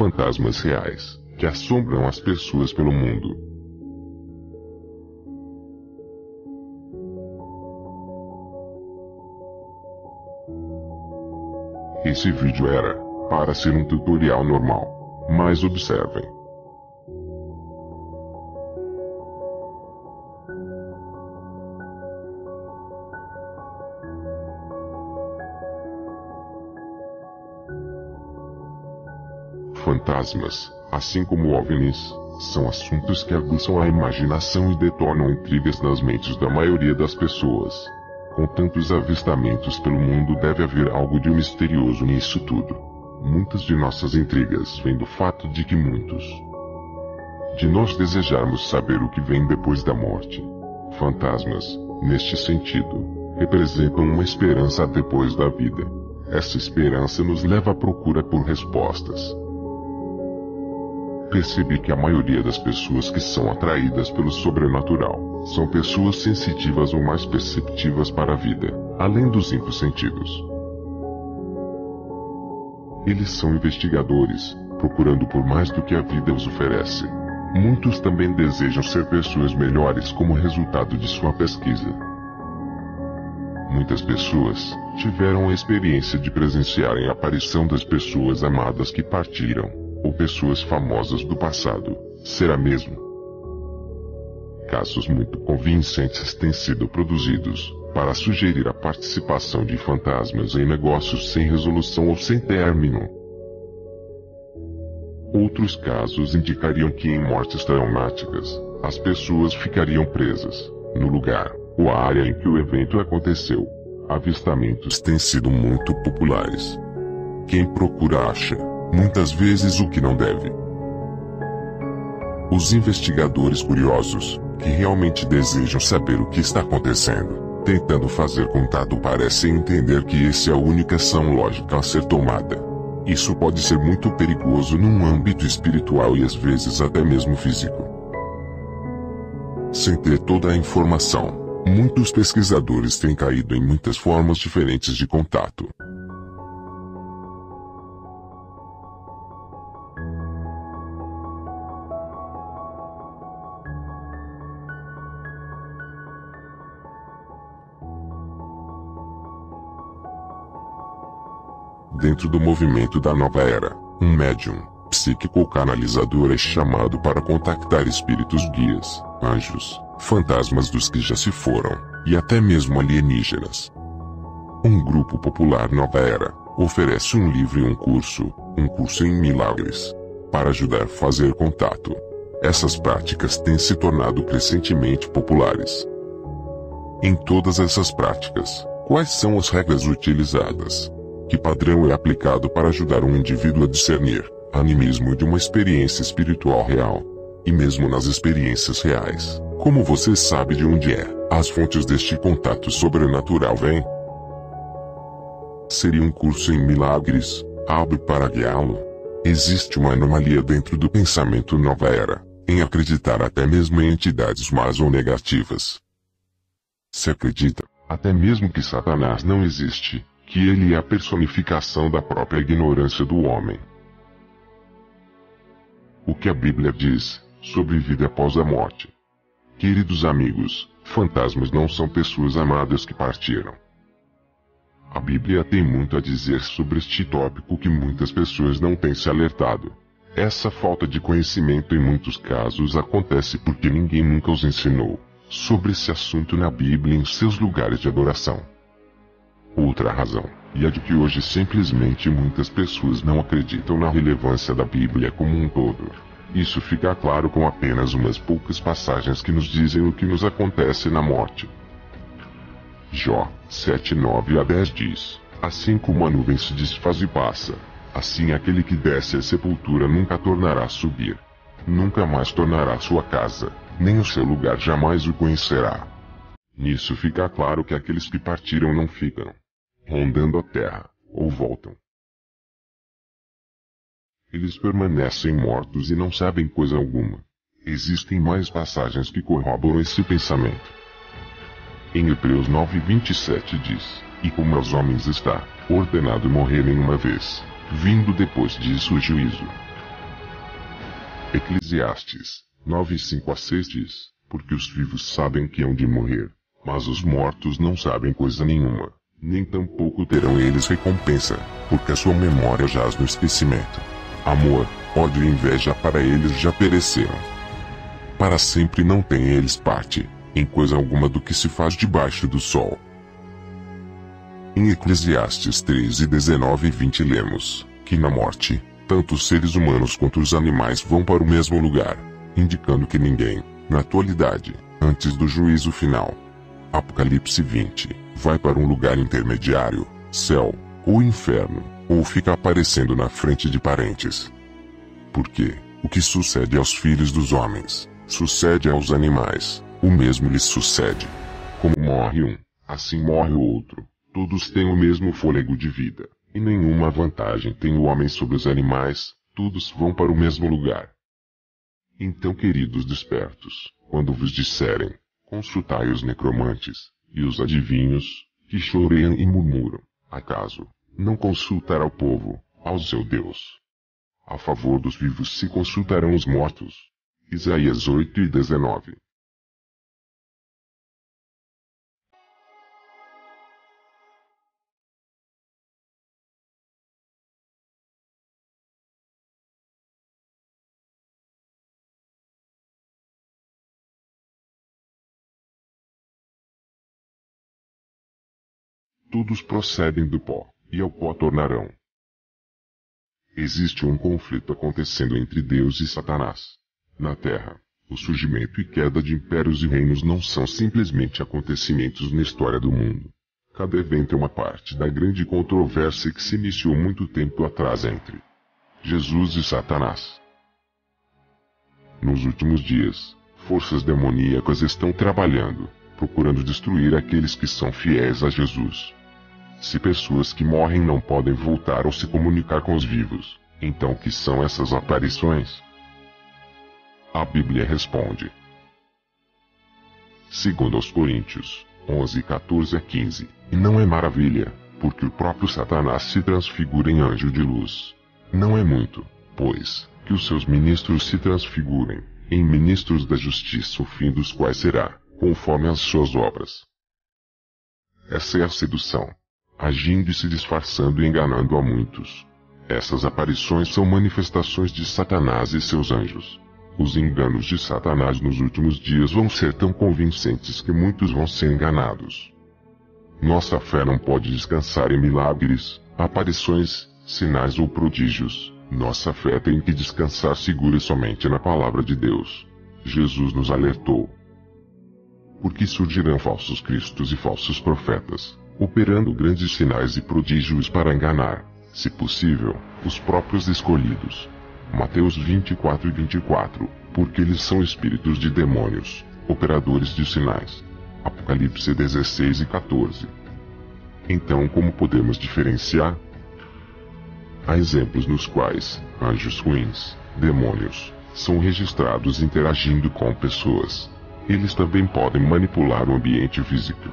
fantasmas reais, que assombram as pessoas pelo mundo. Esse vídeo era para ser um tutorial normal, mas observem. Fantasmas, assim como OVNIs, são assuntos que aguçam a imaginação e detonam intrigas nas mentes da maioria das pessoas. Com tantos avistamentos pelo mundo, deve haver algo de misterioso nisso tudo. Muitas de nossas intrigas vêm do fato de que muitos de nós desejarmos saber o que vem depois da morte. Fantasmas, neste sentido, representam uma esperança depois da vida. Essa esperança nos leva à procura por respostas. Percebi que a maioria das pessoas que são atraídas pelo sobrenatural são pessoas sensitivas ou mais perceptivas para a vida, além dos 5 sentidos. Eles são investigadores, procurando por mais do que a vida os oferece. Muitos também desejam ser pessoas melhores como resultado de sua pesquisa. Muitas pessoas tiveram a experiência de presenciarem a aparição das pessoas amadas que partiram, ou pessoas famosas do passado. Será mesmo? Casos muito convincentes têm sido produzidos para sugerir a participação de fantasmas em negócios sem resolução ou sem término. Outros casos indicariam que em mortes traumáticas, as pessoas ficariam presas no lugar ou a área em que o evento aconteceu. Avistamentos têm sido muito populares. Quem procura acha, muitas vezes, o que não deve. Os investigadores curiosos, que realmente desejam saber o que está acontecendo, tentando fazer contato, parecem entender que essa é a única ação lógica a ser tomada. Isso pode ser muito perigoso num âmbito espiritual e às vezes até mesmo físico. Sem ter toda a informação, muitos pesquisadores têm caído em muitas formas diferentes de contato. Dentro do movimento da nova era, um médium psíquico ou canalizador é chamado para contactar espíritos guias, anjos, fantasmas dos que já se foram, e até mesmo alienígenas. Um grupo popular Nova Era oferece um livro e um curso em milagres, para ajudar a fazer contato. Essas práticas têm se tornado crescentemente populares. Em todas essas práticas, quais são as regras utilizadas? Que padrão é aplicado para ajudar um indivíduo a discernir animismo de uma experiência espiritual real? E mesmo nas experiências reais, como você sabe de onde as fontes deste contato sobrenatural vêm? Seria um curso em milagres hábil para guiá-lo? Existe uma anomalia dentro do pensamento Nova Era, em acreditar até mesmo em entidades más ou negativas. Se acredita, até mesmo que Satanás não existe, que ele é a personificação da própria ignorância do homem. O que a Bíblia diz sobre vida após a morte? Queridos amigos, fantasmas não são pessoas amadas que partiram. A Bíblia tem muito a dizer sobre este tópico que muitas pessoas não têm se alertado. Essa falta de conhecimento em muitos casos acontece porque ninguém nunca os ensinou sobre esse assunto na Bíblia em seus lugares de adoração. Outra razão, e a de que hoje simplesmente muitas pessoas não acreditam na relevância da Bíblia como um todo. Isso fica claro com apenas umas poucas passagens que nos dizem o que nos acontece na morte. Jó 7:9-10 diz: assim como a nuvem se desfaz e passa, assim aquele que desce à sepultura nunca tornará a subir. Nunca mais tornará sua casa, nem o seu lugar jamais o conhecerá. Nisso fica claro que aqueles que partiram não ficam rondando a terra, ou voltam. Eles permanecem mortos e não sabem coisa alguma. Existem mais passagens que corroboram esse pensamento. Em Hebreus 9:27 diz: e como aos homens está ordenado morrerem uma vez, vindo depois disso o juízo. Eclesiastes 9:5-6 diz: porque os vivos sabem que hão de morrer, mas os mortos não sabem coisa nenhuma, nem tampouco terão eles recompensa, porque a sua memória jaz no esquecimento. Amor, ódio e inveja para eles já pereceram. Para sempre não têm eles parte, em coisa alguma do que se faz debaixo do sol. Em Eclesiastes 13:19 e 20 lemos, que na morte, tanto os seres humanos quanto os animais vão para o mesmo lugar, indicando que ninguém, na atualidade, antes do juízo final, Apocalipse 20, vai para um lugar intermediário, céu, ou inferno, ou fica aparecendo na frente de parentes. Porque, o que sucede aos filhos dos homens, sucede aos animais, o mesmo lhes sucede. Como morre um, assim morre o outro, todos têm o mesmo fôlego de vida, e nenhuma vantagem tem o homem sobre os animais, todos vão para o mesmo lugar. Então, queridos despertos, quando vos disserem, consultai os necromantes, e os adivinhos, que choreiam e murmuram, acaso, não consultará o povo, ao seu Deus? A favor dos vivos se consultarão os mortos. Isaías 8:19. Todos procedem do pó, e ao pó tornarão. Existe um conflito acontecendo entre Deus e Satanás. Na Terra, o surgimento e queda de impérios e reinos não são simplesmente acontecimentos na história do mundo. Cada evento é uma parte da grande controvérsia que se iniciou muito tempo atrás entre Jesus e Satanás. Nos últimos dias, forças demoníacas estão trabalhando, procurando destruir aqueles que são fiéis a Jesus. Se pessoas que morrem não podem voltar ou se comunicar com os vivos, então o que são essas aparições? A Bíblia responde. Segundo aos Coríntios 11:14-15, e não é maravilha, porque o próprio Satanás se transfigura em anjo de luz. Não é muito, pois, que os seus ministros se transfigurem em ministros da justiça, o fim dos quais será, conforme as suas obras. Essa é a sedução, agindo e se disfarçando e enganando a muitos. Essas aparições são manifestações de Satanás e seus anjos. Os enganos de Satanás nos últimos dias vão ser tão convincentes que muitos vão ser enganados. Nossa fé não pode descansar em milagres, aparições, sinais ou prodígios. Nossa fé tem que descansar segura somente na palavra de Deus. Jesus nos alertou. Porque surgirão falsos cristos e falsos profetas, operando grandes sinais e prodígios para enganar, se possível, os próprios escolhidos. Mateus 24:24, porque eles são espíritos de demônios, operadores de sinais. Apocalipse 16:14. Então, como podemos diferenciar? Há exemplos nos quais anjos ruins, demônios, são registrados interagindo com pessoas. Eles também podem manipular o ambiente físico.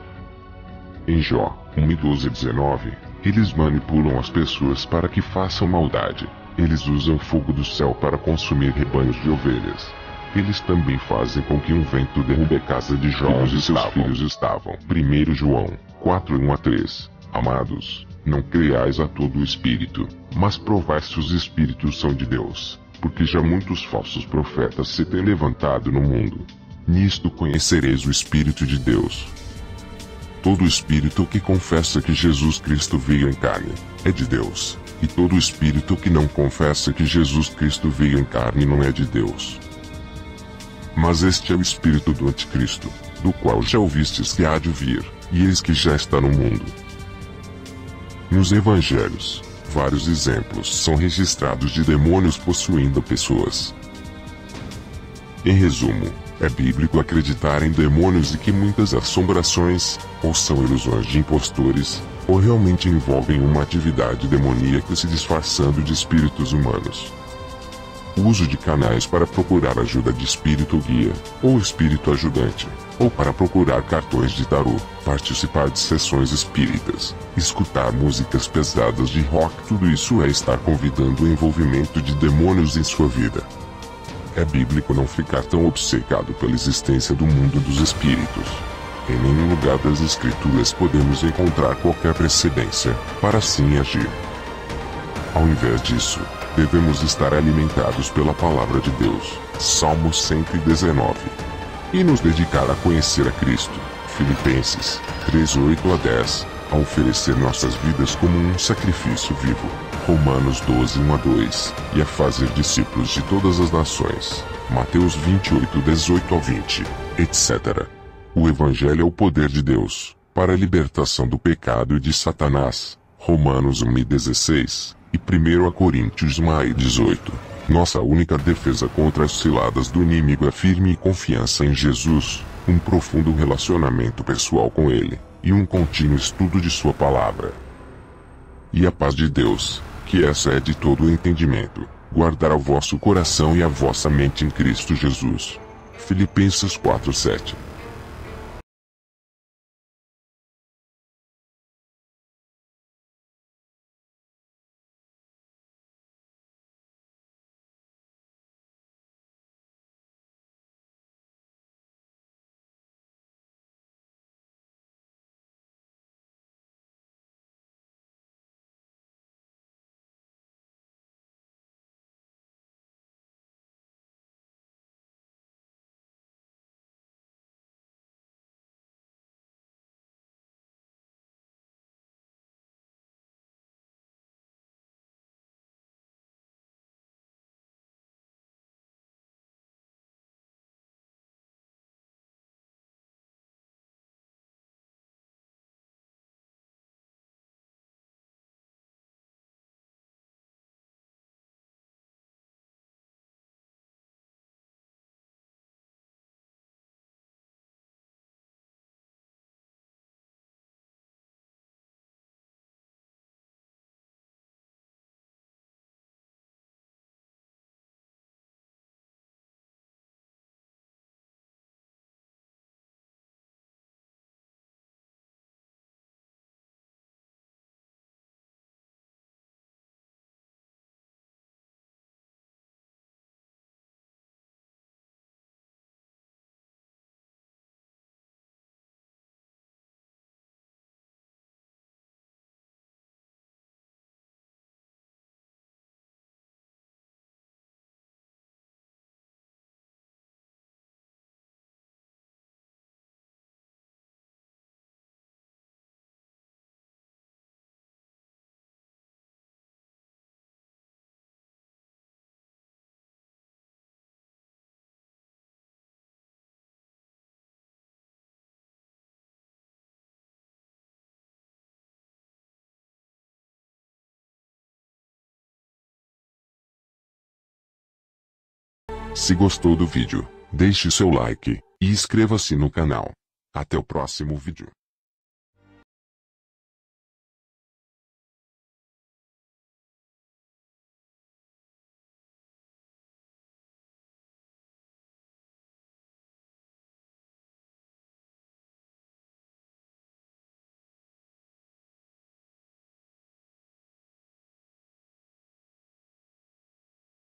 Em Jó 1:12-19, eles manipulam as pessoas para que façam maldade. Eles usam fogo do céu para consumir rebanhos de ovelhas. Eles também fazem com que um vento derrube a casa de Jó onde seus filhos estavam. 1 João 4:1-3. Amados, não creiais a todo o espírito, mas provai se os espíritos são de Deus, porque já muitos falsos profetas se têm levantado no mundo. Nisto conhecereis o Espírito de Deus. Todo espírito que confessa que Jesus Cristo veio em carne, é de Deus, e todo espírito que não confessa que Jesus Cristo veio em carne não é de Deus. Mas este é o espírito do anticristo, do qual já ouvistes que há de vir, e eis que já está no mundo. Nos evangelhos, vários exemplos são registrados de demônios possuindo pessoas. Em resumo, é bíblico acreditar em demônios e que muitas assombrações, ou são ilusões de impostores, ou realmente envolvem uma atividade demoníaca se disfarçando de espíritos humanos. O uso de canais para procurar ajuda de espírito guia, ou espírito ajudante, ou para procurar cartões de tarô, participar de sessões espíritas, escutar músicas pesadas de rock, tudo isso é estar convidando o envolvimento de demônios em sua vida. É bíblico não ficar tão obcecado pela existência do mundo dos espíritos. Em nenhum lugar das escrituras podemos encontrar qualquer precedência para assim agir. Ao invés disso, devemos estar alimentados pela palavra de Deus, Salmo 119. E nos dedicar a conhecer a Cristo, Filipenses 3:8-10, a oferecer nossas vidas como um sacrifício vivo, Romanos 12:1-2, e a fazer discípulos de todas as nações, Mateus 28:18-20, etc. O Evangelho é o poder de Deus, para a libertação do pecado e de Satanás, Romanos 1:16, e 1 Coríntios 1:18. Nossa única defesa contra as ciladas do inimigo é firme confiança em Jesus, um profundo relacionamento pessoal com Ele, e um contínuo estudo de Sua palavra. E a paz de Deus, que essa é de todo o entendimento, guardará o vosso coração e a vossa mente em Cristo Jesus. Filipenses 4:7. Se gostou do vídeo, deixe seu like e inscreva-se no canal. Até o próximo vídeo.